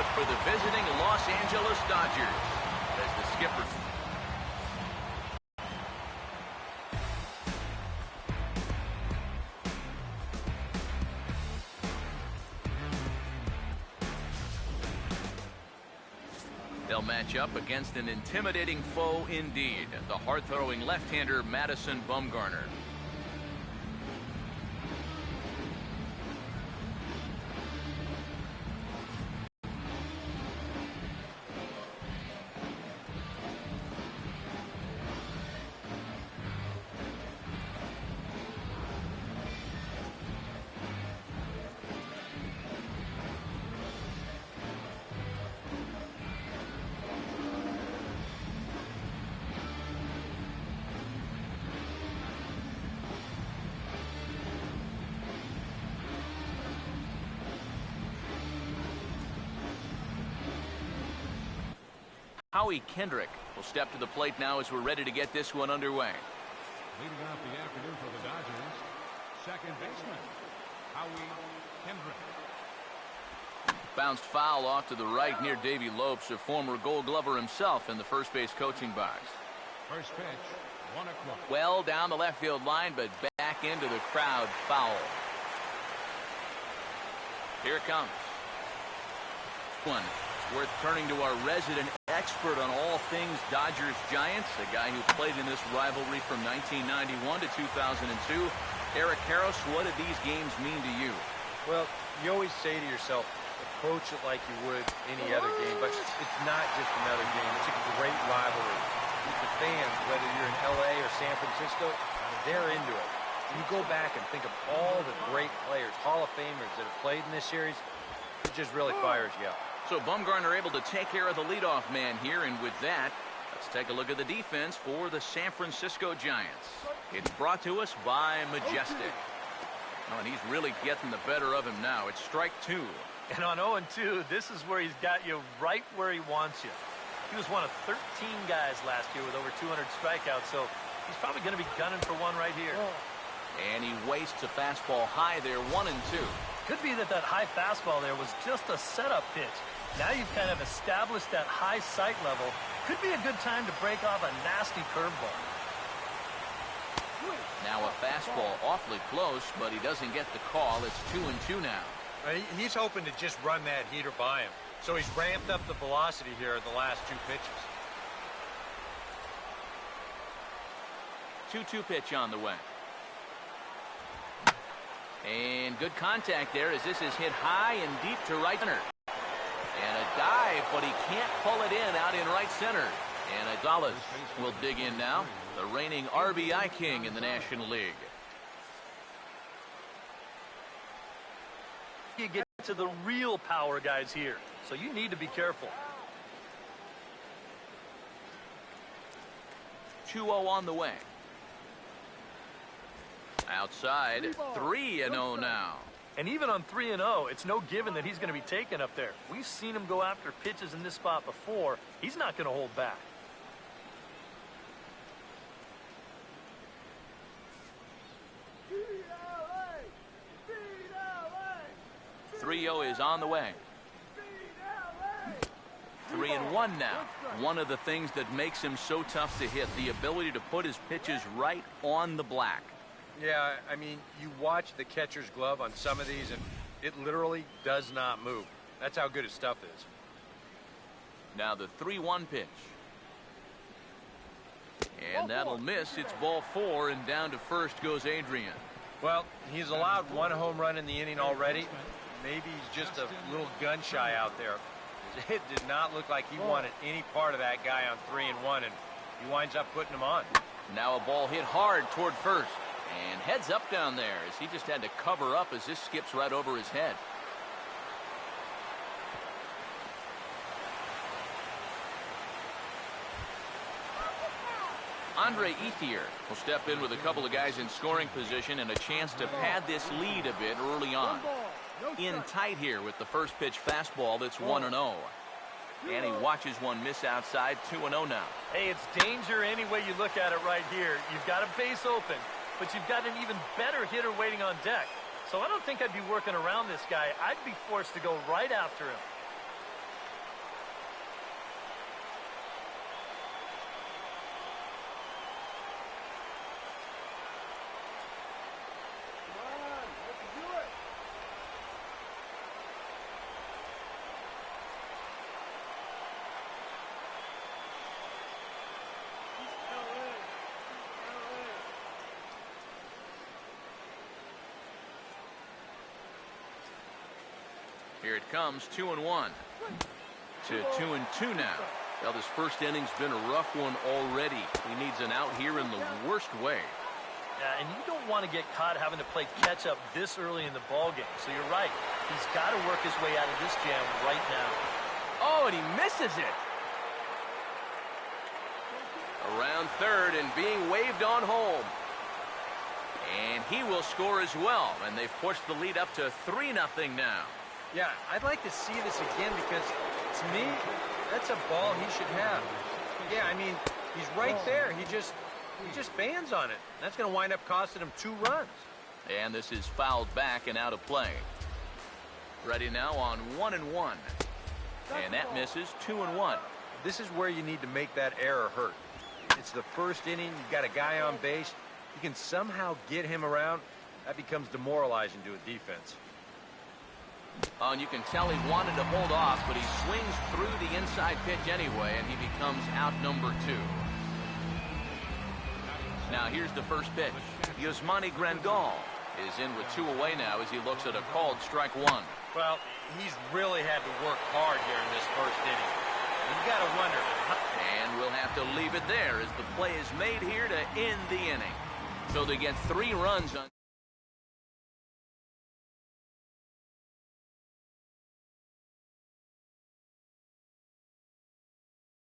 but for the visiting Los Angeles Dodgers. As the skipper. They'll match up against an intimidating foe indeed, the hard-throwing left-hander Madison Bumgarner. Howie Kendrick will step to the plate now as we're ready to get this one underway. Leading off the afternoon for the Dodgers, second baseman, Howie Kendrick. Bounced foul off to the right near Davey Lopes, a former Gold Glover himself in the first base coaching box. First pitch, 1 o'clock. Well down the left field line, but back into the crowd, foul. Here it comes. One. Worth turning to our resident expert on all things Dodgers-Giants, a guy who played in this rivalry from 1991 to 2002. Eric Karros, what do these games mean to you? Well, you always say to yourself, approach it like you would any other game, but it's not just another game. It's a great rivalry. The fans, whether you're in L.A. or San Francisco, they're into it. You go back and think of all the great players, Hall of Famers that have played in this series, it just really fires you up. So Bumgarner able to take care of the leadoff man here, and with that, let's take a look at the defense for the San Francisco Giants. It's brought to us by Majestic. Oh, and he's really getting the better of him now. It's strike 2. And on 0-2, this is where he's got you right where he wants you. He was one of 13 guys last year with over 200 strikeouts, so he's probably going to be gunning for one right here. And he wastes a fastball high there, 1-2. Could be that high fastball there was just a setup pitch. Now you've kind of established that high sight level. Could be a good time to break off a nasty curveball. Now a fastball awfully close, but he doesn't get the call. It's 2-2 now. He's hoping to just run that heater by him. So he's ramped up the velocity here in the last 2 pitches. 2-2 pitch on the way. And good contact there as this is hit high and deep to right center. And a dive, but he can't pull it in out in right center. And Gonzalez will dig in now, the reigning RBI king in the National League. You get to the real power guys here, so you need to be careful. 2-0 on the way. Outside, 3-0 now. And even on 3-0, it's no given that he's going to be taken up there. We've seen him go after pitches in this spot before. He's not going to hold back. 3-0 is on the way. 3-1 now. One of the things that makes him so tough to hit, the ability to put his pitches right on the black. Yeah, I mean, you watch the catcher's glove on some of these, and it literally does not move. That's how good his stuff is. Now the 3-1 pitch. And that'll miss. It's ball 4, and down to first goes Adrian. Well, he's allowed 1 home run in the inning already. Maybe he's just a little gun-shy out there. It did not look like he wanted any part of that guy on 3-1, and he winds up putting him on. Now a ball hit hard toward first. And heads up down there as he just had to cover up as this skips right over his head. Andre Ethier will step in with a couple of guys in scoring position and a chance to pad this lead a bit early on. In tight here with the first pitch fastball that's 1-0. And he watches one miss outside, 2-0 now. Hey, it's danger any way you look at it right here. You've got a base open, but you've got an even better hitter waiting on deck. So I don't think I'd be working around this guy. I'd be forced to go right after him. Here it comes, 2-1 to 2-2 now. Well, this first inning's been a rough one already. He needs an out here in the worst way. Yeah, and you don't want to get caught having to play catch-up this early in the ballgame. So you're right. He's got to work his way out of this jam right now. Oh, and he misses it. Around third and being waved on home. And he will score as well. And they've pushed the lead up to 3-0 now. Yeah, I'd like to see this again because, to me, that's a ball he should have. Yeah, I mean, he's right there. He just bands on it. That's going to wind up costing him 2 runs. And this is fouled back and out of play. Ready now on 1-1. And that misses 2-1. This is where you need to make that error hurt. It's the first inning. You've got a guy on base. You can somehow get him around. That becomes demoralizing to a defense. Oh, and you can tell he wanted to hold off, but he swings through the inside pitch anyway, and he becomes out number 2. Now here's the first pitch. Yasmani Grandal is in with 2 away now as he looks at a called strike 1. Well, he's really had to work hard here in this first inning. You got to wonder. And we'll have to leave it there as the play is made here to end the inning. So they get 3 runs on